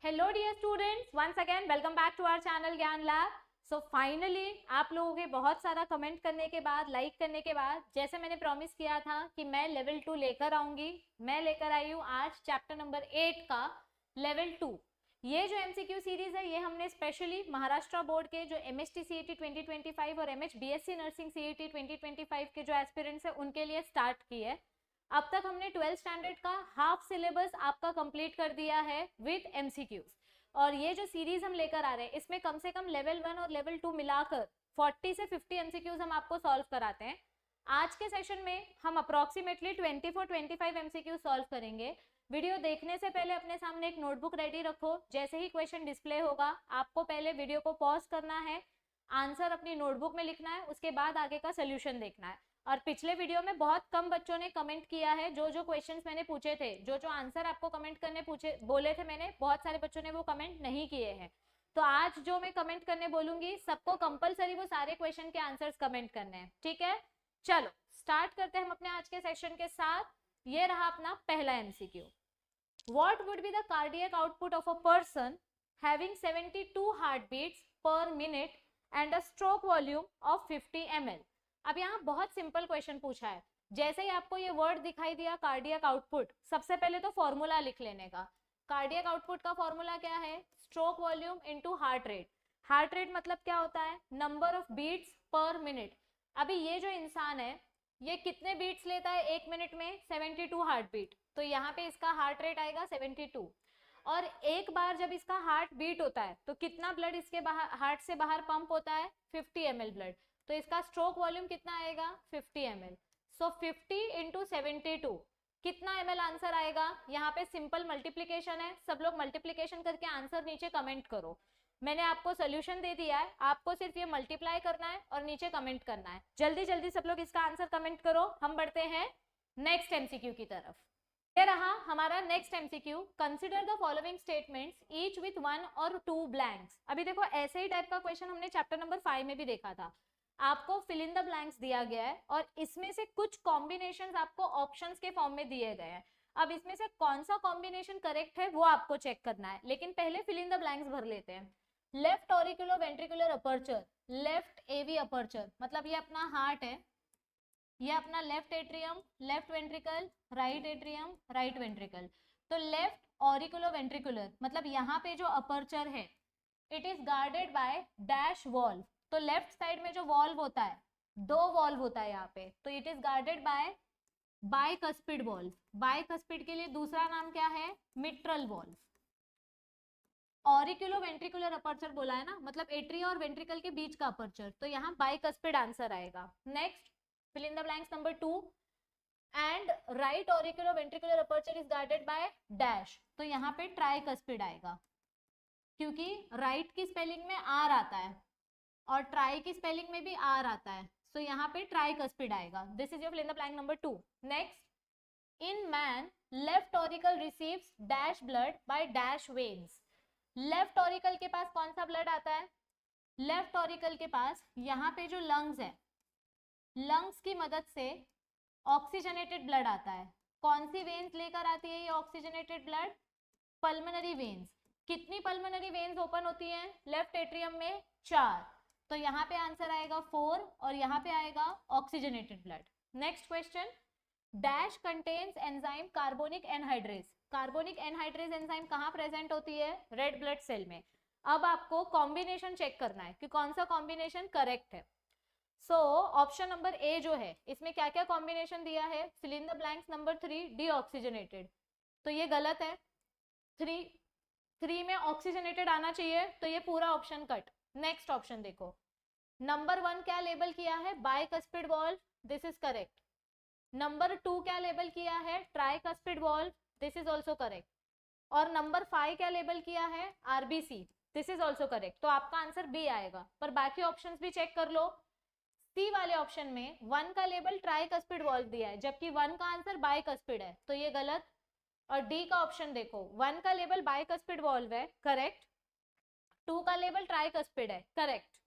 Hello dear students, once again welcome back to our channel Gyan Lab. So finally आप लोगों के बहुत सारा कमेंट करने के बाद, लाइक करने के बाद, जैसे मैंने प्रॉमिस किया था कि मैं लेवल 2 लेकर आऊंगी, मैं लेकर आई हूँ आज चैप्टर नंबर 8 का लेवल 2। ये जो एमसीक्यू सीरीज है ये हमने स्पेशली महाराष्ट्र बोर्ड के जो एमएसटी सीईटी 2025 और एमएच बीएससी नर्सिंग सीईटी 2025 के जो एस्पिरेंट्स है उनके लिए स्टार्ट की है। अब तक हमने 12th स्टैंडर्ड का हाफ सिलेबस आपका कंप्लीट कर दिया है विद एमसीक्यूज, और ये जो सीरीज हम लेकर आ रहे हैं इसमें कम से कम लेवल 1 और लेवल 2 मिलाकर 40 से 50 एमसीक्यूज हम आपको सॉल्व कराते हैं। आज के सेशन में हम अप्रोक्सीमेटली 24-25 एमसीक्यू सॉल्व करेंगे। वीडियो देखने से पहले अपने सामने एक नोटबुक रेडी रखो। जैसे ही क्वेश्चन डिस्प्ले होगा आपको पहले वीडियो को पॉज करना है, आंसर अपनी नोटबुक में लिखना है, उसके बाद आगे का सोल्यूशन देखना है। और पिछले वीडियो में बहुत कम बच्चों ने कमेंट किया है। जो जो क्वेश्चंस मैंने पूछे थे, जो जो आंसर आपको कमेंट करने पूछे बोले थे मैंने, बहुत सारे बच्चों ने वो कमेंट नहीं किए हैं। तो आज जो मैं कमेंट करने बोलूंगी सबको कंपलसरी वो सारे क्वेश्चन के आंसर्स कमेंट करने हैं, ठीक है। चलो स्टार्ट करते हैं हम अपने आज के सेशन के साथ। ये रहा अपना पहला MCQ. What would be the cardiac output of a person having 72 heartbeats पर minute and a stroke volume of 50 ml। अब यहाँ बहुत सिंपल क्वेश्चन पूछा है। जैसे ही आपको ये वर्ड दिखाई दिया कार्डियक आउटपुट, सबसे पहले तो फॉर्मूला लिख लेने का। कार्डियक आउटपुट का फॉर्मूला क्या है? Stroke volume into heart rate. Heart rate मतलब क्या होता है? Number of beats per minute. अभी ये जो इंसान है ये कितने बीट्स लेता है एक मिनट में? 72 हार्ट बीट। तो यहाँ पे इसका हार्ट रेट आएगा 72। और एक बार जब इसका हार्ट बीट होता है तो कितना ब्लड इसके बाहर हार्ट से बाहर पंप होता है? 50 ml ब्लड। तो इसका स्ट्रोक वॉल्यूम कितना आएगा? 50 ml। सो 50 इंटू 72 कितना ml आंसर आएगा? यहाँ पे सिंपल मल्टीप्लीकेशन है, सब लोग मल्टीप्लीकेशन करके आंसर नीचे कमेंट करो। मैंने आपको सोल्यूशन दे दिया है, आपको सिर्फ ये मल्टीप्लाई करना है और नीचे कमेंट करना है। जल्दी जल्दी सब लोग इसका आंसर कमेंट करो। हम बढ़ते हैं नेक्स्ट एमसीक्यू की तरफ। ये रहा हमारा next MCQ. Consider the following statements each with 1 और 2 ब्लैंक्स। अभी देखो ऐसे ही टाइप का क्वेश्चन हमने चैप्टर नंबर 5 में भी देखा था। आपको फिल इन द ब्लैंक्स दिया गया है और इसमें से कुछ कॉम्बिनेशंस आपको ऑप्शंस के फॉर्म में दिए गए हैं। अब इसमें से कौन सा कॉम्बिनेशन करेक्ट है वो आपको चेक करना है, लेकिन पहले फिल इन द ब्लैंक्स भर लेते हैं। Left auriculo ventricular aperture, left AV aperture मतलब ये अपना हार्ट है, ये अपना left atrium, left ventricle, right atrium, right ventricle. तो लेफ्ट ऑरिकुलो वेंट्रिकुलर मतलब यहाँ पे जो अपर्चर है it is guarded by dash valve. तो लेफ्ट साइड में जो वॉल्व होता है, दो वॉल्व होता है यहाँ पे, तो it is guarded bye bicuspid valve. Bicuspid के लिए दूसरा नाम क्या है? Mitral valve. Auriculo ventricular aperture बोला है ना, मतलब एट्रिया और वेंट्रिकल के बीच का अपर्चर, तो यहाँ बाइकस्पिड आंसर आएगा। Next fill in the blanks number 2 and right auriculoventricular aperture is guarded by dash। तो यहाँ पे ट्राइकस्पिड आएगा क्योंकि राइट की स्पेलिंग में आर आता है और ट्राई की स्पेलिंग में भी आर आता है, तो यहाँ पे ट्राइकस्पिड आएगा। This is your fill in the blank number 2। Next, in man left auricle receives dash blood by dash veins. Left auricle के पास कौन सा ब्लड आता है? लेफ्ट ऑरिकल के पास यहाँ पे जो लंग्स है, लंग्स की मदद से ऑक्सीजनेटेड ब्लड आता है। कौन सी वेन्स लेकर आती है ये ऑक्सीजनेटेड ब्लड? Pulmonary veins. कितनी पल्मोनरी वेन्स ओपन होती हैं लेफ्ट एट्रियम में? 4। तो यहाँ पे आंसर आएगा 4 और यहाँ पे आएगा oxygenated blood. Next question, dash contains enzyme carbonic anhydrase. Carbonic anhydrase enzyme कहाँ प्रेजेंट होती है? रेड ब्लड सेल में। अब आपको कॉम्बिनेशन चेक करना है कि कौन सा कॉम्बिनेशन करेक्ट है। सो ऑप्शन नंबर ए जो है इसमें क्या क्या कॉम्बिनेशन दिया है? Fill in the blanks number 3 deoxygenated, तो ये गलत है। 3 में ऑक्सीजनेटेड आना चाहिए, तो ये पूरा ऑप्शन कट। नेक्स्ट ऑप्शन देखो, नंबर 1 क्या लेबल किया है? Bicuspid valve, this is correct. Number 2 क्या लेबल किया है? Tricuspid valve, this is also correct. और नंबर 5 क्या लेबल किया है? RBC, this is also correct. तो आपका आंसर बी आएगा, पर बाकी ऑप्शंस भी चेक कर लो। सी वाले ऑप्शन में 1 का लेबल ट्राइकस्पिड वॉल्व दिया है जबकि 1 का आंसर बाइकस्पिड है, तो ये गलत। और डी का ऑप्शन देखो, 1 का लेबल बाइकस्पिड वॉल्व है, करेक्ट। 2 का लेबल ट्राइकस्पिड है, करेक्ट।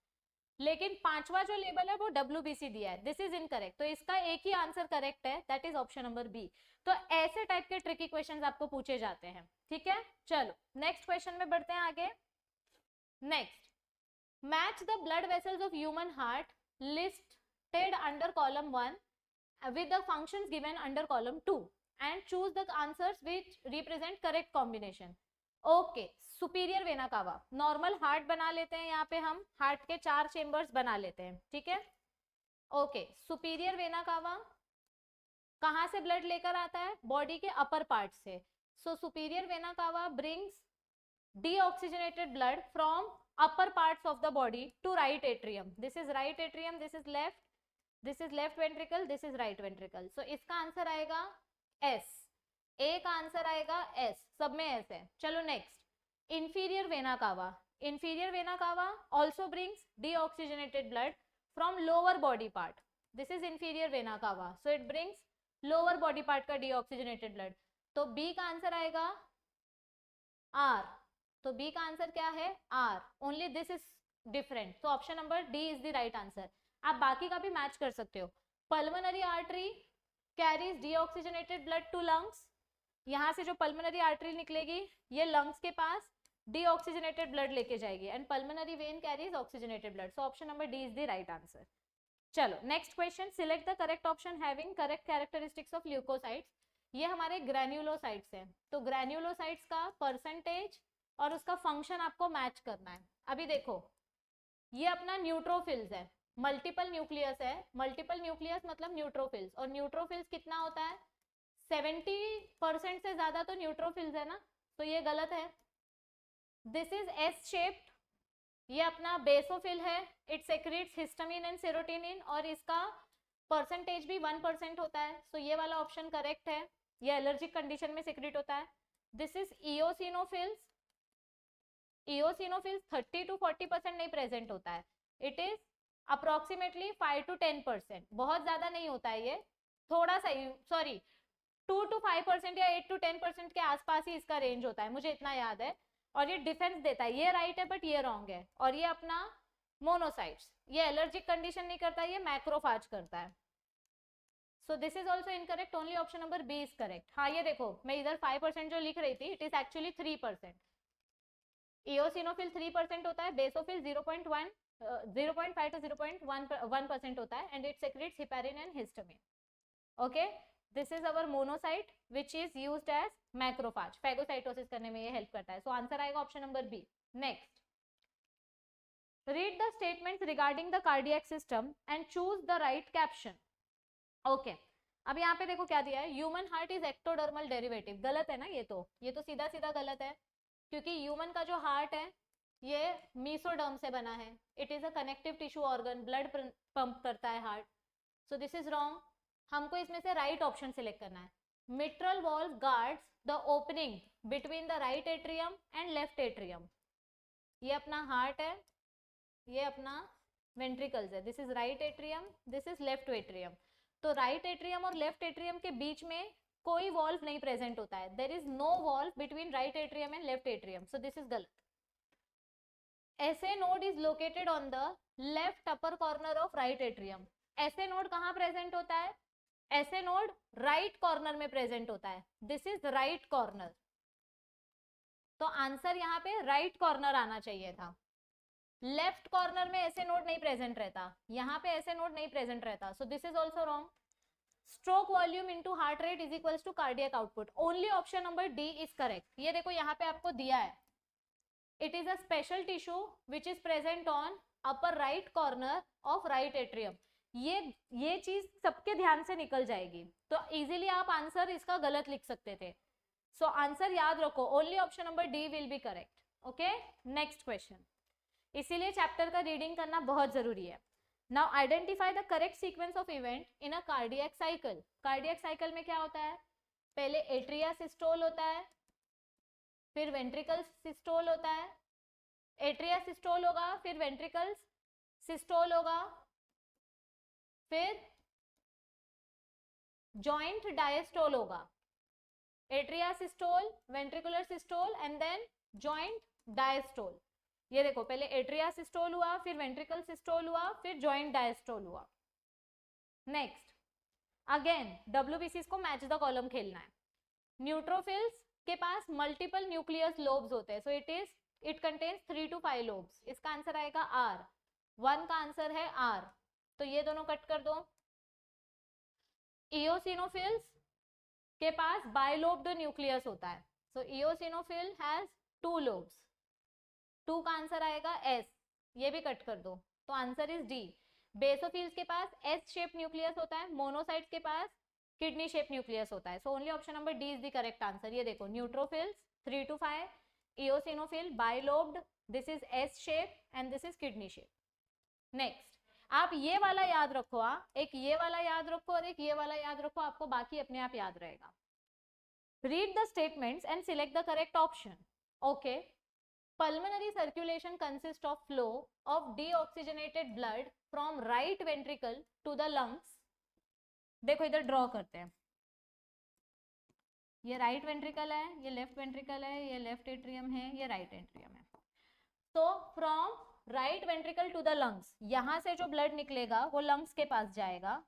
लेकिन पांचवा जो लेबल है वो WBC दिया है, दिस इज इनकरेक्ट। तो इसका एक ही आंसर करेक्ट है, that is option number B. तो ऐसे टाइप के ट्रिकी क्वेश्चंस आपको पूछे जाते हैं, ठीक है। चलो नेक्स्ट क्वेश्चन में बढ़ते हैं आगे। Next, match the blood vessels of human heart listed under column 1 with the functions given under column 2 and choose the answers which represent correct combination. Okay, superior vena cava, normal heart बना लेते हैं, यहाँ पे हम heart के 4 chambers बना लेते हैं, ठीक है। ओके, सुपीरियर वेना कावा कहाँ से ब्लड लेकर आता है? बॉडी के अपर पार्ट से। सो superior vena cava brings deoxygenated blood from upper parts of the body to right atrium. This is right atrium, this is left, this is left ventricle, this is right ventricle. So इसका answer आएगा S, A का answer आएगा S, सब में S है। चलो next, inferior vena cava. Inferior vena cava also brings deoxygenated blood from lower body part. This is inferior vena cava, so it brings lower body part का deoxygenated blood. तो B का answer आएगा R, तो B का answer क्या है? R, only this is different, तो option number D is the right answer. आप बाकी का भी मैच कर सकते हो। Pulmonary artery carries deoxygenated blood to lungs, यहाँ से जो पल्मोनरी आर्टरी निकलेगी ये लंग्स के पास डीऑक्सीजनेटेड ब्लड लेके जाएगी, and pulmonary vein carries oxygenated blood, so option number D is the right answer. चलो next question, select the correct option having correct characteristics of leucocytes. ये हमारे ग्रैन्युलोसाइट्स हैं, तो ग्रैन्युलोसाइट्स का परसेंटेज और उसका फंक्शन आपको मैच करना है। अभी देखो, ये अपना न्यूट्रोफिल्स है, मल्टीपल न्यूक्लियस है, मल्टीपल न्यूक्लियस मतलब न्यूट्रोफिल्स, और न्यूट्रोफिल्स कितना होता है? 70% से ज्यादा तो न्यूट्रोफिल्स है ना, तो ये गलत है। दिस इज एस शेप्ड, ये अपना बेसोफिल है, it secrets histamine and serotonin, और इसका परसेंटेज भी 1% होता है, सो ये वाला ऑप्शन करेक्ट है, ये एलर्जिक कंडीशन में सेक्रेट होता है। This is eosinophils, eosinophils 30 to 40% नहीं प्रेजेंट होता है, इट इज अप्रोक्सीमेटली 5 to 10%, बहुत ज्यादा नहीं होता है ये, थोड़ा सा, सॉरी 2 to 5% या 8 to 10% के आसपास ही इसका रेंज होता है, मुझे इतना याद है। और ये डिफेंस देता है, ये राइट है बट ये रॉन्ग है। और ये अपना मोनोसाइट्स, ये एलर्जिक कंडीशन नहीं करता, ये मैक्रोफाज करता है। So this is also incorrect, only option number B is correct. हाँ ये देखो, मैं इधर 5% जो लिख रही थी, इट इज एक्चुअली 3%। इओसिनोफिल 3% होता है, बेसोफिल 0.5 to 0.1% होता है, and it secretes heparin and histamine. Okay, this is our monocyte which is used as macrophage, phagocytosis करने में ये हेल्प करता है, सो आंसर आएगा option number B. Next, read the statements regarding the cardiac system and choose the right caption. Okay, अब यहाँ पे देखो क्या दिया है, human heart is ectodermal derivative, गलत है ना, ये तो सीधा सीधा गलत है, क्योंकि ह्यूमन का जो हार्ट है ये मीसोडर्म से बना है, it is a connective tissue organ, blood pump करता है heart, so this is wrong. हमको इसमें से राइट ऑप्शन सिलेक्ट करना है। Mitral valve guards the opening between the right atrium and left atrium, ये अपना हार्ट है, ये अपना वेंट्रिकल्स है, this is right atrium, this is left atrium. तो राइट एट्रियम और लेफ्ट एट्रियम के बीच में कोई वॉल्व नहीं प्रेजेंट होता है, there is no valve between right atrium and left atrium, so this is गलत। SA node is located on the left upper corner of right atrium. SA node कहाँ present होता है? एसए नोड राइट कॉर्नर में present होता है, this is right corner, तो answer यहाँ पे राइट कॉर्नर आना चाहिए था। लेफ्ट कॉर्नर में ऐसे नोड नहीं प्रेजेंट रहता, यहाँ पे ऐसे नोड नहीं प्रेजेंट रहता, so this is also wrong. Stroke volume into heart rate is equals to cardiac output, only option number D is correct. ये देखो यहाँ पे आपको दिया है, it is a special tissue which is present on upper right corner of right atrium. ये चीज सबके ध्यान से निकल जाएगी, तो इजीली आप आंसर इसका गलत लिख सकते थे, सो आंसर याद रखो, only option number D will be correct. Okay, next question, इसीलिए चैप्टर का रीडिंग करना बहुत जरूरी है। Now identify the correct sequence of event in a cardiac cycle. Cardiac cycle में क्या होता है? पहले एट्रिया सिस्टोल होता है, फिर वेंट्रिकल सिस्टोल होता है, एट्रिया सिस्टोल होगा, फिर वेंट्रिकल्स सिस्टोल होगा, फिर जॉइंट डायस्टोल होगा। Atria systole, ventricular systole and then joint diastole. ये देखो पहले एट्रिया सिस्टोल हुआ, फिर वेंट्रिकल सिस्टोल हुआ, फिर जॉइंट डायस्टोल हुआ। नेक्स्ट अगेन WBCs को मैच द कॉलम खेलना है। न्यूट्रोफिल्स के पास मल्टीपल न्यूक्लियस लोब्स होते हैं, so it contains 3 to 5 lobes. इसका आंसर आएगा R, 1 का आंसर है R, तो ये दोनों कट कर दो। इओसिनोफिल्स के पास बाइलोब्ड न्यूक्लियस होता है, सो इओसिनोफिल हैज 2 लोब्स, 2 का आंसर आएगा S, ये भी कट कर दो, तो आंसर इज D। बेसोफिल्स के पास S शेप न्यूक्लियस होता है, मोनोसाइट्स के पास किडनी शेप न्यूक्लियस होता है, so only option number D is the correct answer. ये देखो neutrophils 3 to 5, eosinophil bilobed, this is S shape and this is kidney shape. Next आप ये वाला याद रखो, एक ये वाला याद रखो और एक ये वाला याद रखो, आपको बाकी अपने आप याद रहेगा। Read the statements and select the correct option. Okay, pulmonary circulation consists of flow of deoxygenated blood from right ventricle to the lungs। देखो इधर ड्रॉ करते हैं, ये राइट वेंट्रिकल है, ये लेफ्ट वेंट्रिकल है, ये लेफ्ट एट्रियम है, ये राइट एट्रियम है। तो from right ventricle to the lungs, यहां से जो ब्लड निकलेगा वो लंग्स के पास जाएगा,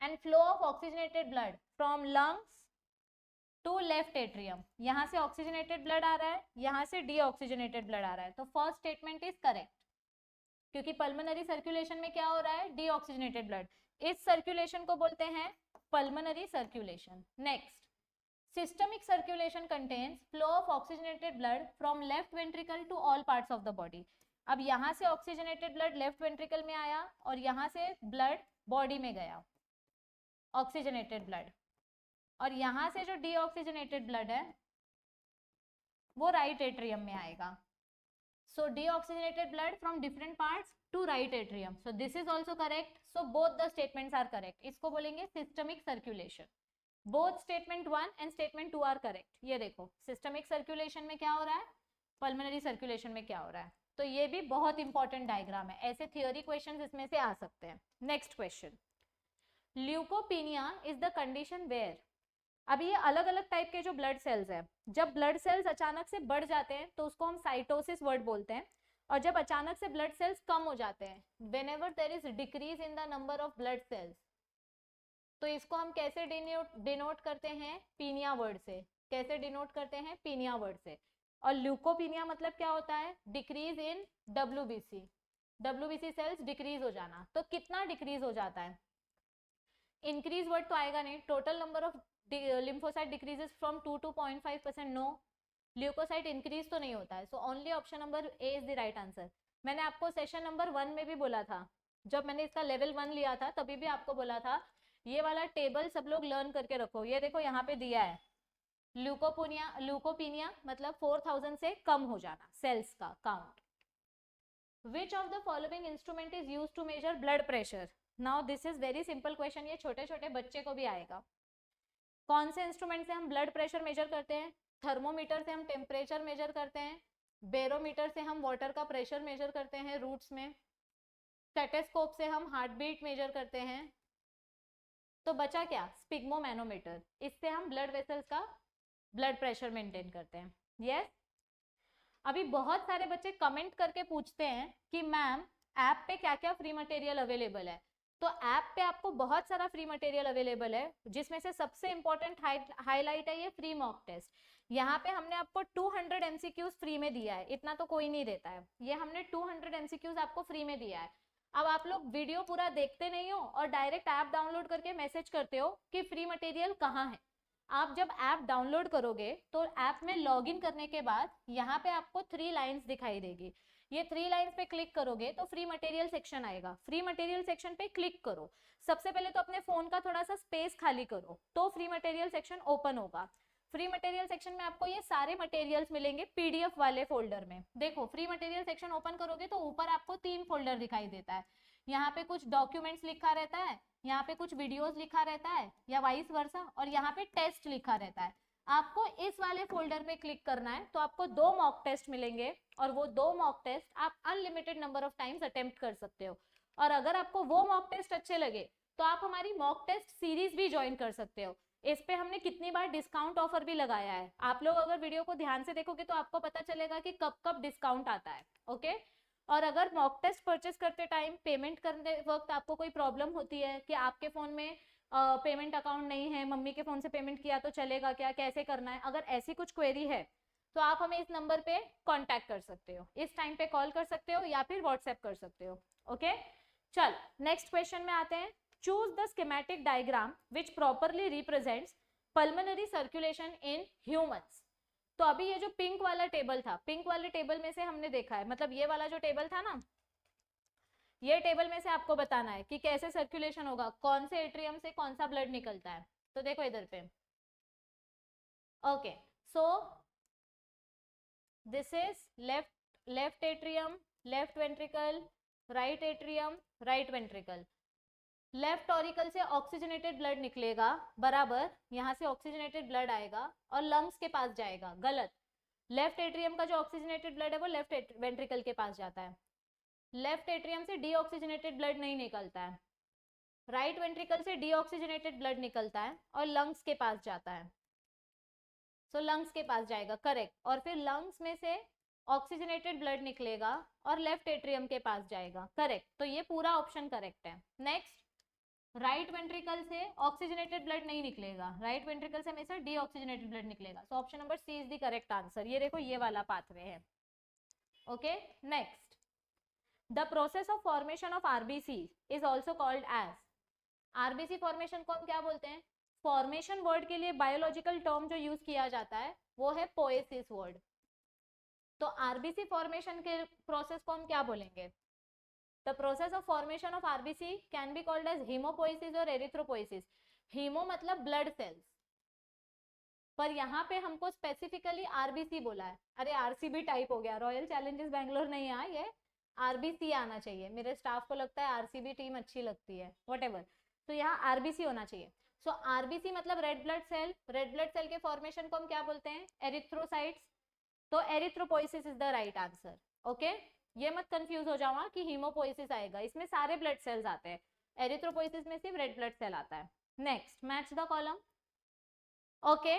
and flow of oxygenated blood from lungs to left atrium, यहां से ऑक्सीजनेटेड ब्लड आ रहा है, यहां से डीऑक्सीजनेटेड ब्लड आ रहा है, तो फर्स्ट स्टेटमेंट इज करेक्ट, क्योंकि पल्मोनरी सर्कुलेशन में क्या हो रहा है, डीऑक्सीजनेटेड ब्लड, इस सर्कुलेशन को बोलते हैं pulmonary circulation. Next systemic circulation contains flow of oxygenated blood from left ventricle to all parts of the body. अब यहां से ऑक्सीजनेटेड ब्लड लेफ्ट वेंट्रिकल में आया और यहां से ब्लड बॉडी में गया, ऑक्सीजनेटेड ब्लड, और यहां से जो डीऑक्सीजनेटेड ब्लड है वो राइट एट्रियम में आएगा। So deoxygenated blood from different parts to right atrium, so this is also correct, so both the statements are correct. इसको बोलेंगे systemic circulation. Both statement 1 and statement 2 are correct. ये देखो systemic circulation में क्या हो रहा है, पल्मोनरी सर्कुलेशन में क्या हो रहा है, तो ये भी बहुत इंपॉर्टेंट डायग्राम है, ऐसे थियोरी क्वेश्चंस इसमें से आ सकते हैं। Next question, leukopenia is the condition where. अभी ये अलग अलग टाइप के जो ब्लड सेल्स है, जब ब्लड सेल्स अचानक से बढ़ जाते हैं तो उसको हम साइटोसिस वर्ड बोलते हैं, और जब अचानक से ब्लड सेल्स कम हो जाते हैं, whenever there is decrease in the number of blood cells, तो इसको हम कैसे डिनोट करते हैं, पीनिया वर्ड से। कैसे डिनोट करते हैं, पीनिया वर्ड से। और ल्यूकोपीनिया मतलब क्या होता है, decrease in WBC cells decrease हो जाना। तो कितना डिक्रीज हो जाता है, इंक्रीज वर्ड तो आएगा नहीं, total number of lymphocyte decreases from 2 to 0.5%, no. Leukocyte increase तो नहीं होता है, so only option number A is the right answer. मैंने आपको सेशन नंबर 1 में भी बोला था, जब मैंने इसका लेवल 1 लिया था तभी भी आपको बोला था ये वाला टेबल सब लोग लर्न करके रखो। ये देखो यहाँ पे दिया है, ल्यूकोपीनिया मतलब 4000 से कम हो जाना सेल्स का count. Which of the following instrument is used to measure blood pressure. Now this is very simple question, ये छोटे छोटे बच्चे को भी आएगा। कौन से इंस्ट्रूमेंट से हम ब्लड प्रेशर मेजर करते हैं, थर्मोमीटर से हम टेम्परेचर मेजर करते हैं, बेरोमीटर से हम वाटर का प्रेशर मेजर करते हैं रूट्स में, स्टेथोस्कोप से हम हार्ट बीट मेजर करते हैं, तो बचा क्या, स्पिग्मोमैनोमीटर, इससे हम ब्लड वेसल्स का ब्लड प्रेशर मेंटेन करते हैं। यस अभी बहुत सारे बच्चे कमेंट करके पूछते हैं कि मैम ऐप पे क्या क्या फ्री मटेरियल अवेलेबल है। तो ऐप पे आपको बहुत सारा फ्री मटेरियल अवेलेबल है, जिसमें से सबसे इंपॉर्टेंट हाईलाइट है ये फ्री मॉक टेस्ट। यहाँ पे हमने आपको 200 MCQs फ्री में दिया है, इतना तो कोई नहीं देता है, ये हमने 200 MCQs आपको फ्री में दिया है। अब आप लोग वीडियो पूरा देखते नहीं हो और डायरेक्ट ऐप डाउनलोड करके मैसेज करते हो कि फ्री मटेरियल कहाँ है। आप जब ऐप डाउनलोड करोगे तो ऐप में लॉगिन करने के बाद यहाँ पे आपको 3 लाइन्स दिखाई देगी, ये 3 लाइन्स पे क्लिक करोगे तो फ्री मटेरियल सेक्शन आएगा। फ्री मटेरियल सेक्शन पे क्लिक करो, सबसे पहले तो अपने फोन का थोड़ा सा स्पेस खाली करो तो फ्री मटेरियल सेक्शन ओपन होगा। फ्री मटेरियल सेक्शन में आपको ये सारे मटेरियल्स मिलेंगे PDF वाले फोल्डर में। देखो फ्री मटेरियल सेक्शन ओपन करोगे तो ऊपर आपको 3 फोल्डर दिखाई देता है, यहाँ पे कुछ डॉक्यूमेंट्स लिखा रहता है, यहाँ पे कुछ वीडियोस लिखा रहता है या वाइस वर्सा, और यहाँ पे टेस्ट लिखा रहता है। आपको इस वाले फोल्डर पे क्लिक करना है तो आपको 2 मॉक टेस्ट मिलेंगे, और वो 2 मॉक टेस्ट आप unlimited number of times attempt कर सकते हो। और अगर आपको वो मॉक टेस्ट अच्छे लगे तो आप हमारी मॉक टेस्ट सीरीज भी ज्वाइन कर सकते हो। इस पे हमने कितनी बार डिस्काउंट ऑफर भी लगाया है। आप लोग अगर वीडियो को ध्यान से देखोगे तो आपको पता चलेगा कि कब कब डिस्काउंट आता है। ओके, और अगर मॉक टेस्ट परचेस करते टाइम पेमेंट करने वक्त आपको कोई प्रॉब्लम होती है कि आपके फोन में पेमेंट अकाउंट नहीं है, मम्मी के फोन से पेमेंट किया तो चलेगा क्या, कैसे करना है, अगर ऐसी कुछ क्वेरी है तो आप हमें इस नंबर पे कांटेक्ट कर सकते हो, इस टाइम पे कॉल कर सकते हो या फिर व्हाट्सएप कर सकते हो। ओके, चल नेक्स्ट क्वेश्चन में आते हैं। Choose the schematic diagram which properly represents pulmonary circulation in humans. तो अभी ये जो पिंक वाला टेबल था, पिंक वाले टेबल में से हमने देखा है, मतलब ये वाला जो टेबल था ना, ये टेबल में से आपको बताना है कि कैसे सर्कुलेशन होगा, कौन से एट्रियम से कौन सा ब्लड निकलता है। तो देखो इधर पे, okay, so this is left atrium, left ventricle, right atrium, right ventricle. Left auricle से ऑक्सीजनेटेड ब्लड निकलेगा, बराबर यहाँ से ऑक्सीजनेटेड ब्लड आएगा और लंग्स के पास जाएगा, गलत। लेफ्ट एट्रियम का जो ऑक्सीजनेटेड ब्लड है वो लेफ्ट वेंट्रिकल के पास जाता है। लेफ्ट एट्रियम से डीऑक्सीजनेटेड ब्लड नहीं निकलता है, राइट वेंट्रिकल से डीऑक्सीजनेटेड ब्लड निकलता है और लंग्स के पास जाता है। सो लंग्स के पास जाएगा, करेक्ट। और फिर लंग्स में से ऑक्सीजनेटेड ब्लड निकलेगा और लेफ्ट एट्रियम के पास जाएगा, करेक्ट। तो ये पूरा ऑप्शन करेक्ट है। नेक्स्ट, राइट वेंट्रिकल से ऑक्सीजनेटेड ब्लड नहीं निकलेगा, राइट वेंट्रिकल से हमेशा डीऑक्सीजनेटेड ब्लड निकलेगा। So option number C is the correct answer. ये देखो ये वाला पाथवे है। Okay, next, the process of formation of RBC is also called as. RBC formation को हम क्या बोलते हैं? फॉर्मेशन वर्ड के लिए बायोलॉजिकल टर्म जो यूज किया जाता है वो है पोएसिस वर्ड। तो आरबीसी फॉर्मेशन के प्रोसेस को हम क्या बोलेंगे? The process of formation of RBC can be called as haemopoiesis और एरिथ्रोपोइसिस। हीमो मतलब ब्लड सेल्स, पर यहाँ पे हमको स्पेसिफिकली आरबीसी बोला है। अरे आरसीबी टाइप हो गया, रॉयल चैलेंजर्स बैंगलोर नहीं है, ये आरबीसी आना चाहिए। मेरे स्टाफ को लगता है आरसीबी टीम अच्छी लगती है, व्हाटएवर, तो यहाँ आरबीसी होना चाहिए। सो आरबीसी मतलब red blood cell. Red blood cell के फॉर्मेशन को हम क्या बोलते हैं? एरिथ्रोसाइट्स। तो erythropoiesis is the right answer. Okay, ये मत कंफ्यूज हो जाओ कि हीमोपोइसिस आएगा, इसमें सारे ब्लड सेल्स आते हैं, एरिथ्रोपोइसिस में सिर्फ रेड ब्लड सेल आता है। Next, match the column. Okay,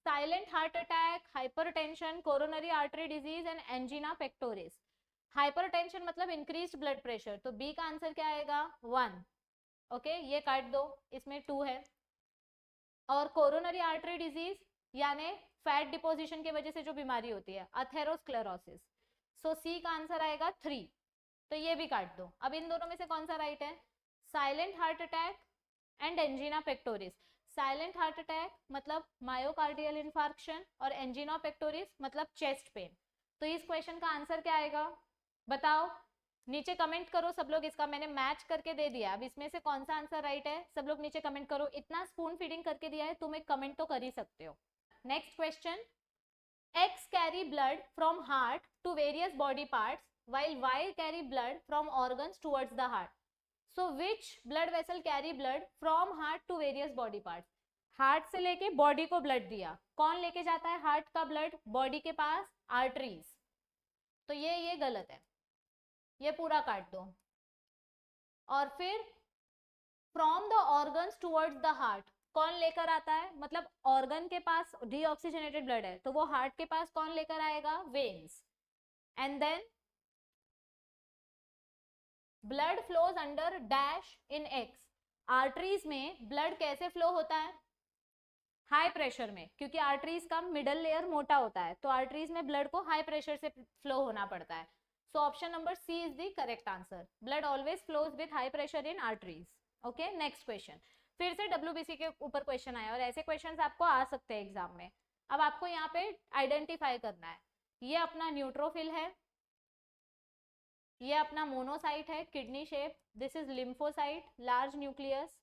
silent heart attack, hypertension, coronary artery disease and angina pectoris. Hypertension मतलब इंक्रीज्ड ब्लड प्रेशर, तो बी का आंसर क्या आएगा? 1। ओके, ये काट दो, इसमें 2 है। और कोरोनरी आर्टरी डिजीज यानी फैट डिपोजिशन की वजह से जो बीमारी होती है, अथेरोस्क्लेरोसिस। सो सी का आंसर आएगा 3, तो ये भी काट दो। अब इन दोनों में से कौन सा राइट है? Silent heart attack and angina pectoris. Silent heart attack मतलब मायोकार्डियल इंफार्क्शन और एंजीना पेक्टोरिस मतलब चेस्ट पेन। तो इस क्वेश्चन का आंसर क्या आएगा बताओ? नीचे कमेंट करो सब लोग, इसका मैंने मैच करके दे दिया। अब इसमें से कौन सा आंसर राइट है सब लोग नीचे कमेंट करो। इतना स्पून फीडिंग करके दिया है, तुम एक कमेंट तो कर ही सकते हो। Next question, X carry blood from heart to various body parts while Y carry blood from organs towards the heart. So which blood vessel carry blood from heart to various body parts? Heart से लेके body को blood दिया, कौन लेके जाता है heart का blood body के पास? आर्टरीज। तो ये गलत है, ये पूरा काट दो। और फिर from the organs towards the heart, कौन लेकर आता है? मतलब ऑर्गन के पास डीऑक्सीजनेटेड ब्लड है तो वो हार्ट के पास कौन लेकर आएगा? Veins. And then blood flows under dash in X. Arteries में ब्लड कैसे फ्लो होता है? हाई प्रेशर में, क्योंकि आर्टरीज का मिडल लेयर मोटा होता है, तो आर्टरीज में ब्लड को हाई प्रेशर से फ्लो होना पड़ता है। So option number C is the correct answer. Blood always flows with high pressure in arteries. Okay, next question. फिर से डब्ल्यूबीसी के ऊपर क्वेश्चन आया, और ऐसे क्वेश्चंस आपको आ सकते हैं एग्जाम में। अब आपको यहाँ पे आइडेंटिफाई करना है, ये अपना न्यूट्रोफिल है, ये अपना मोनोसाइट है kidney shape, this is lymphocyte large nucleus,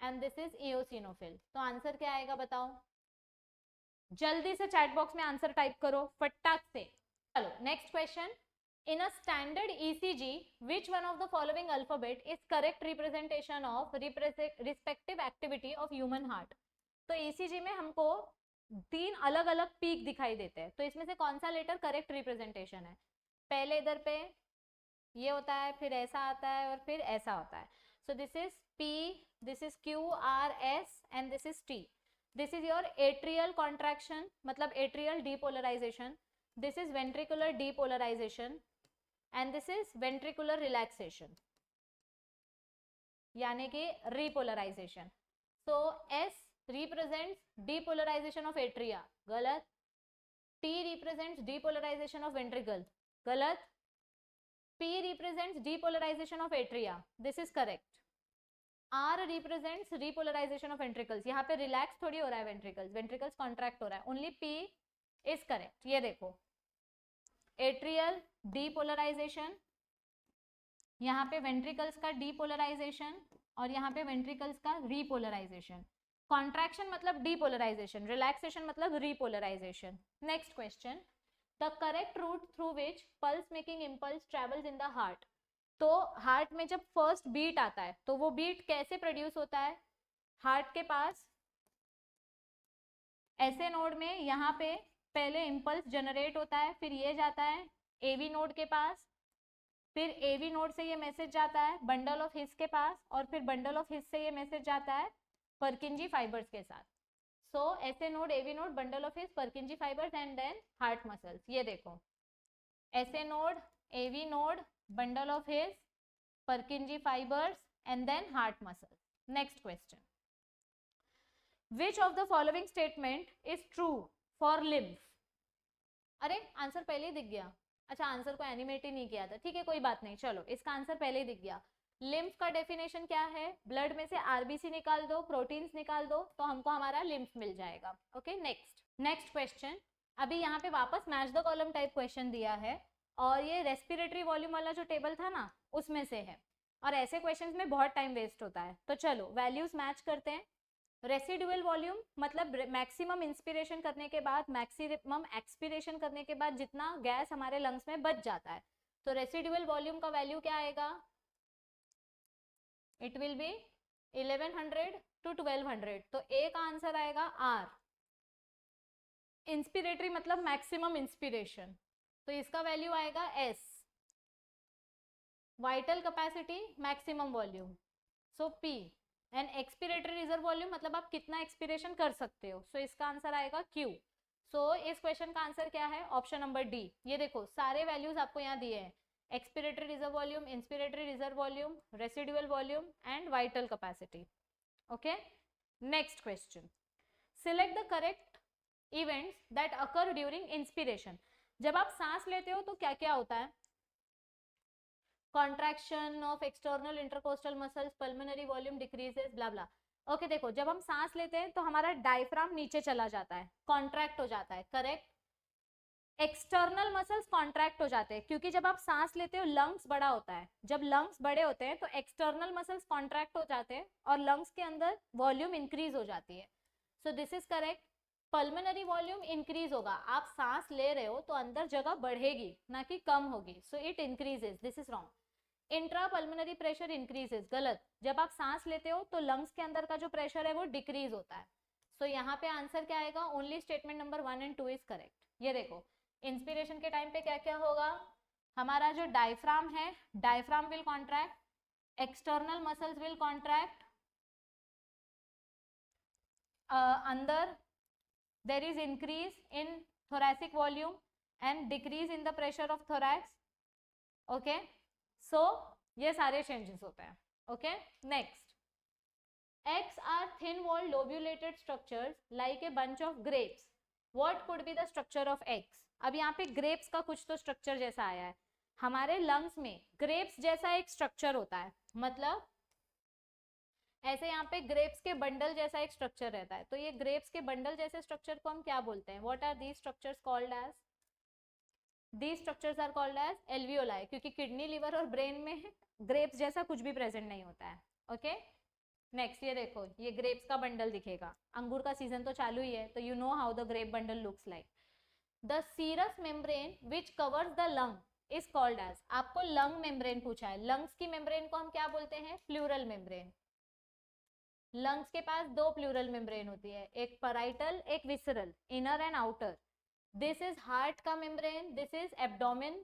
and this is eosinophil. तो आंसर क्या आएगा बताओ? जल्दी से चैट बॉक्स में आंसर टाइप करो फटाक से। चलो next question, in a standard ECG which one of the following alphabet is correct representation of respective activity of human heart? तो ECG में हमको 3 अलग अलग पीक दिखाई देते हैं, तो इसमें से कौन सा लेटर करेक्ट रिप्रेजेंटेशन है? पहले इधर पे ये होता है, फिर ऐसा आता है और फिर ऐसा होता है। So this is P, this is Q, R, S and this is T. This is your atrial contraction, मतलब atrial depolarization. This is ventricular depolarization and this is ventricular relaxation, यानी कि repolarization. So S represents depolarization of atria, गलत. T represents depolarization of ventricle, गलत. P represents depolarization of atria, this is correct. R represents repolarization of ventricles, यहाँ पे relax थोड़ी हो रहा है ventricles contract हो रहा है. Only P is correct. ये देखो atrial depolarization, यहाँ पे ventricles का depolarization और यहाँ पे ventricles का repolarization. Contraction मतलब depolarization, relaxation मतलब repolarization. Next question, the correct route through which pulse making impulse travels in the heart. तो हार्ट में जब फर्स्ट बीट आता है तो वो बीट कैसे प्रोड्यूस होता है? हार्ट के पास ऐसे नोड में यहाँ पे पहले इम्पल्स जनरेट होता है, फिर ये जाता है एवी नोड के पास, फिर एवी नोड से ये मैसेज जाता है बंडल ऑफ हिस के पास और फिर बंडल ऑफ हिस से ये मैसेज जाता है पर्किंजी फाइबर्स के साथ. So SA node, AV node, bundle of His, Purkinje fibres and then heart muscles. ये देखो SA node, AV node, bundle of his, Purkinje fibers and then heart muscle. Next question, which of the following statement is true for lymph? अरे answer पहले ही दिख गया. अच्छा answer को animate ही नहीं किया था, ठीक है कोई बात नहीं, चलो इसका आंसर पहले ही दिख गया. लिम्फ का डेफिनेशन क्या है? ब्लड में से आरबीसी निकाल दो, प्रोटीन्स निकाल दो तो हमको हमारा लिम्फ मिल जाएगा. Okay next question. अभी यहाँ पे वापस match the column type question दिया है और ये रेस्पिरेटरी वॉल्यूम वाला जो टेबल था ना उसमें से है और ऐसे क्वेश्चंस में बहुत टाइम वेस्ट होता है. तो चलो वैल्यूज मैच करते हैं. रेसिडुअल वॉल्यूम मतलब मैक्सिमम इंस्पिरेशन करने के बाद मैक्सिमम एक्सपिरेशन करने के बाद जितना गैस हमारे लंग्स में बच जाता है, तो रेसिडुअल वॉल्यूम का वैल्यू क्या आएगा? It will be 1100 to 1200. तो ए का आंसर आएगा आर. इंस्पिरेटरी मतलब मैक्सिमम इंस्पिरेशन, तो इसका वैल्यू आएगा S. Vital capacity maximum volume, so P. And expiratory reserve volume मतलब आप कितना एक्सपिरेशन कर सकते हो, सो इसका आंसर आएगा Q. सो इस क्वेश्चन का आंसर क्या है? Option number D. ये देखो सारे वैल्यूज आपको यहाँ दिए हैं, expiratory reserve volume, inspiratory reserve volume, residual volume and vital capacity. Okay next question, select the correct events that occur during inspiration. जब आप सांस लेते हो तो क्या क्या होता है? Contraction of external intercostal muscles, pulmonary volume decreases, blah blah. Okay देखो जब हम सांस लेते हैं तो हमारा डायफ्राम नीचे चला जाता है, कॉन्ट्रैक्ट हो जाता है, करेक्ट. एक्सटर्नल मसल्स कॉन्ट्रैक्ट हो जाते हैं क्योंकि जब आप सांस लेते हो लंग्स बड़ा होता है. जब लंग्स बड़े होते हैं तो एक्सटर्नल मसल्स कॉन्ट्रैक्ट हो जाते हैं और लंग्स के अंदर वॉल्यूम इंक्रीज हो जाती है. So this is correct. Pulmonary volume increase होगा, आप सांस ले रहे हो तो अंदर जगह बढ़ेगी ना कि कम होगी, so it increases. This is wrong. Intra pulmonary pressure increases, गलत. जब आप सांस लेते हो तो लंग्स के अंदर का जो प्रेशर है वो डिक्रीज होता है. सो यहाँ पे आंसर क्या आएगा? Only statement number 1 and 2 is correct. ये देखो इंस्पिरेशन के टाइम पे क्या क्या होगा? हमारा जो डायफ्राम है, diaphragm will contract, external muscles will contract, अंदर there is increase in thoracic volume and decrease in the pressure of thorax. okay so ये सारे changes होते हैं. okay next, X are thin walled lobulated structures like a bunch of grapes. what could be the structure of X? अब यहाँ पे grapes का कुछ तो structure जैसा आया है. हमारे lungs में grapes जैसा एक structure होता है, मतलब ऐसे यहाँ पे ग्रेप्स के बंडल जैसा एक स्ट्रक्चर रहता है. तो ये ग्रेप्स के बंडल जैसे स्ट्रक्चर को हम क्या बोलते हैं? What are these structures called as? These structures are called as alveoli, क्योंकि किडनी, लिवर और ब्रेन में ग्रेप्स जैसा कुछ भी प्रेजेंट नहीं होता है. ओके नेक्स्ट, ये देखो ये ग्रेप्स का बंडल दिखेगा. अंगूर का सीजन तो चालू ही है, तो you know how the grape bundle looks like. The serous membrane which covers the lung is called as. आपको लंग मेम्ब्रेन पूछा है. लंग्स की मेम्ब्रेन को हम क्या बोलते हैं? Pleural membrane. लंग्स के पास दो प्लूरल मेम्ब्रेन होती है, एक पैराइटल एक visceral, inner and outer. This is heart का membrane, this is abdomen.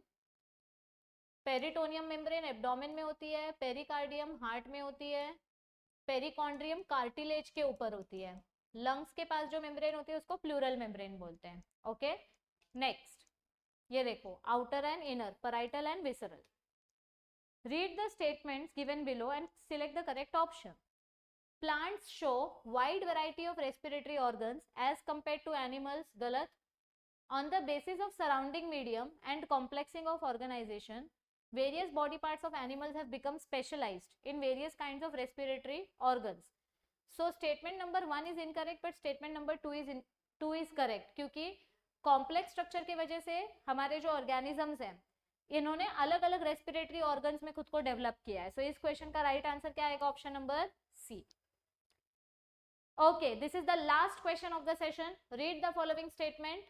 Peritoneum membrane abdomen में होती है, पेरिकार्डियम हार्ट में होती है, पेरिकॉन्ड्रियम कार्टिलेज के ऊपर होती है। लंग्स के पास जो मेम्ब्रेन होती है उसको प्लूरल मेम्ब्रेन बोलते हैं। ओके, नेक्स्ट ये देखो, outer and inner, parietal and visceral. Read the statements given below and select the correct option. Plants show wide variety of respiratory organs as compared to animals. गलत. On the basis of surrounding medium and complexing of organization, various body parts of animals have become specialized in various kinds of respiratory organs. So statement number 1 is incorrect, but statement number 2 is correct, क्योंकि complex structure की वजह से हमारे जो organisms हैं इन्होंने अलग अलग रेस्पिरेटरी ऑर्गन्स में खुद को डेवलप किया है। सो इस क्वेश्चन का राइट आंसर क्या आएगा? Option number C. Okay, this is the last question of the session. Read the following statement.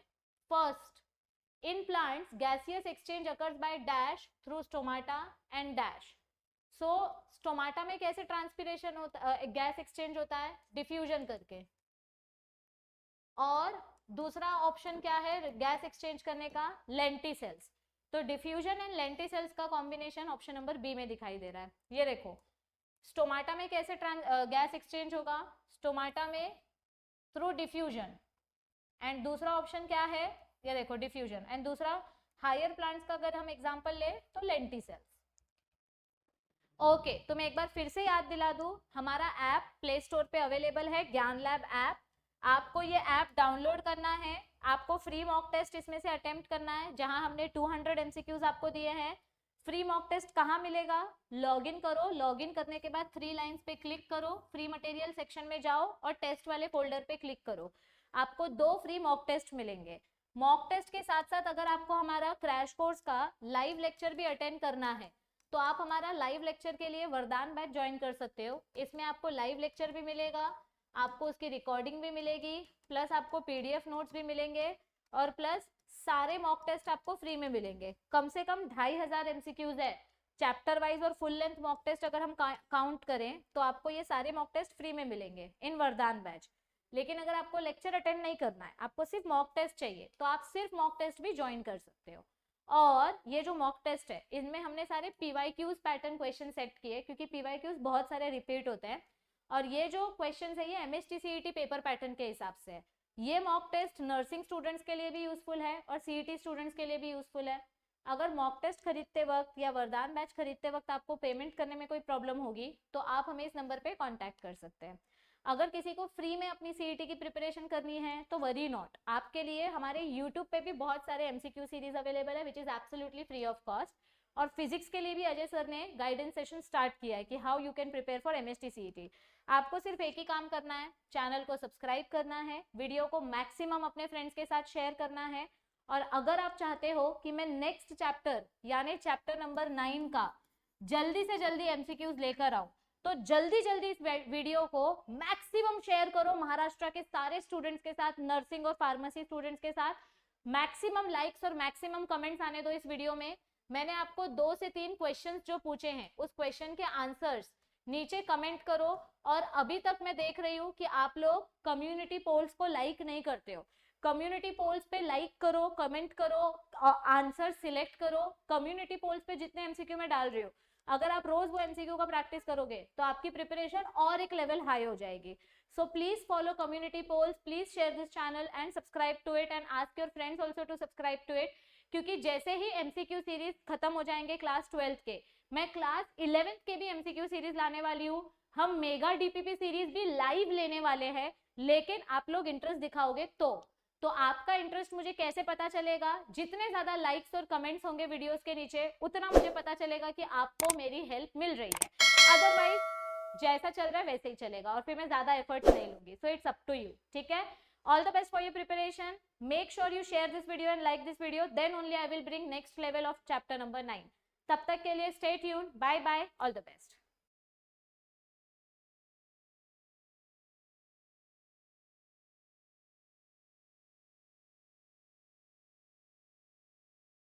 First, in plants, gaseous exchange occurs by dash through stomata and dash. So, stomata में कैसे transpiration होता, gas exchange होता है? Diffusion करके। और दूसरा option क्या है गैस एक्सचेंज करने का? लेंटिसेल्स। तो डिफ्यूजन एंड लेंटिसेल्स का कॉम्बिनेशन ऑप्शन नंबर बी में दिखाई दे रहा है। ये देखो, स्टोमाटा में कैसे गैस एक्सचेंज होगा? स्टोमाटा में थ्रू डिफ्यूजन, एंड दूसरा ऑप्शन क्या है? ये देखो डिफ्यूजन, एंड दूसरा हायर प्लांट्स का अगर हम एग्जांपल ले तो लेंटिसेल्स। ओके, तो मैं एक बार फिर से याद दिला दूं, हमारा ऐप प्ले स्टोर पे अवेलेबल है, ज्ञान लैब ऐप। आपको ये ऐप डाउनलोड करना है, आपको फ्री मॉक टेस्ट इसमें से अटेम्प्ट करना है, जहां हमने 200 MCQs आपको दिए हैं। फ्री मॉक टेस्ट कहाँ मिलेगा? लॉगिन करो, लॉगिन करने के बाद 3 लाइंस पे क्लिक करो, फ्री मटेरियल सेक्शन में जाओ और टेस्ट वाले फोल्डर पे क्लिक करो। आपको 2 फ्री मॉक टेस्ट मिलेंगे। मॉक टेस्ट के साथ साथ अगर आपको हमारा क्रैश कोर्स का लाइव लेक्चर भी अटेंड करना है तो आप हमारा लाइव लेक्चर के लिए वरदान बैच ज्वाइन कर सकते हो। इसमें आपको लाइव लेक्चर भी मिलेगा, आपको उसकी रिकॉर्डिंग भी मिलेगी, प्लस आपको PDF नोट्स भी मिलेंगे, और प्लस सारे मॉक टेस्ट आपको फ्री में मिलेंगे। कम से कम 2500 MCQs है चैप्टर वाइज, और फुल लेंथ मॉक टेस्ट अगर हम काउंट करें तो आपको ये सारे मॉक टेस्ट फ्री में मिलेंगे इन वरदान बैच। लेकिन अगर आपको लेक्चर अटेंड नहीं करना है, आपको सिर्फ मॉक टेस्ट चाहिए, तो आप सिर्फ मॉक टेस्ट भी ज्वाइन कर सकते हो। और ये जो मॉक टेस्ट है इनमें हमने सारे PYQs पैटर्न क्वेश्चन सेट किए, क्योंकि PYQs बहुत सारे रिपीट होते हैं, और ये जो क्वेश्चन है ये MST CET पेपर पैटर्न के हिसाब से है। ये मॉक टेस्ट नर्सिंग स्टूडेंट्स के लिए भी यूजफुल है और CET स्टूडेंट्स के लिए भी यूजफुल है। अगर मॉक टेस्ट खरीदते वक्त या वरदान बैच खरीदते वक्त आपको पेमेंट करने में कोई प्रॉब्लम होगी तो आप हमें इस नंबर पे कांटेक्ट कर सकते हैं। अगर किसी को फ्री में अपनी CET की प्रिपरेशन करनी है तो वरी नॉट, आपके लिए हमारे YouTube पे भी बहुत सारे MCQ सीरीज अवेलेबल है which is absolutely free of cost. और फिजिक्स के लिए भी अजय सर ने गाइडेंस सेशन स्टार्ट किया है कि how you can prepare for MST CET। आपको सिर्फ एक ही काम करना है, चैनल को सब्सक्राइब करना है, वीडियो को मैक्सिमम अपने फ्रेंड्स के साथ शेयर करना है, और अगर आप चाहते हो कि मैं नेक्स्ट चैप्टर यानी चैप्टर नंबर 9 का जल्दी से जल्दी MCQs लेकर आऊं तो जल्दी इस वीडियो को मैक्सिमम शेयर करो महाराष्ट्र के सारे स्टूडेंट्स के साथ, नर्सिंग और फार्मेसी स्टूडेंट्स के साथ। मैक्सिमम लाइक्स और मैक्सिमम कमेंट्स आने दो इस वीडियो में। मैंने आपको 2 से 3 क्वेश्चंस जो पूछे हैं उस क्वेश्चन के आंसर्स नीचे कमेंट करो। और अभी तक मैं देख रही हूँ कि आप लोग कम्युनिटी पोल्स को लाइक नहीं करते हो। कम्युनिटी पोल्स पे लाइक करो, कमेंट करो, आंसर सिलेक्ट करो। कम्युनिटी पोल्स पे जितने MCQ में डाल रहे हो, अगर आप रोज वो MCQ का प्रैक्टिस करोगे तो आपकी प्रिपरेशन और एक लेवल हाई हो जाएगी। So please follow community polls, please share this channel and subscribe to it, and ask your friends also to subscribe to it. क्योंकि जैसे ही MCQ सीरीज खत्म हो जाएंगे क्लास 12th के, मैं क्लास 11th के भी MCQ सीरीज लाने वाली हूँ। हम मेगा DPP सीरीज भी लाइव लेने वाले हैं, लेकिन आप लोग इंटरेस्ट दिखाओगे तो आपका इंटरेस्ट मुझे कैसे पता चलेगा? जितने ज्यादा लाइक्स और कमेंट्स होंगे वीडियोस के नीचे उतना मुझे पता चलेगा कि आपको मेरी हेल्प मिल रही है। अदरवाइज जैसा चल रहा है वैसे ही चलेगा और फिर मैं ज्यादा एफर्ट्स नहीं लूंगी। So it's up to you, ठीक है? All the best for your preparation. Make sure you share this video and like this video. Then only I will bring next level of chapter number 9. तब तक के लिए stay tuned. Bye bye. All the best.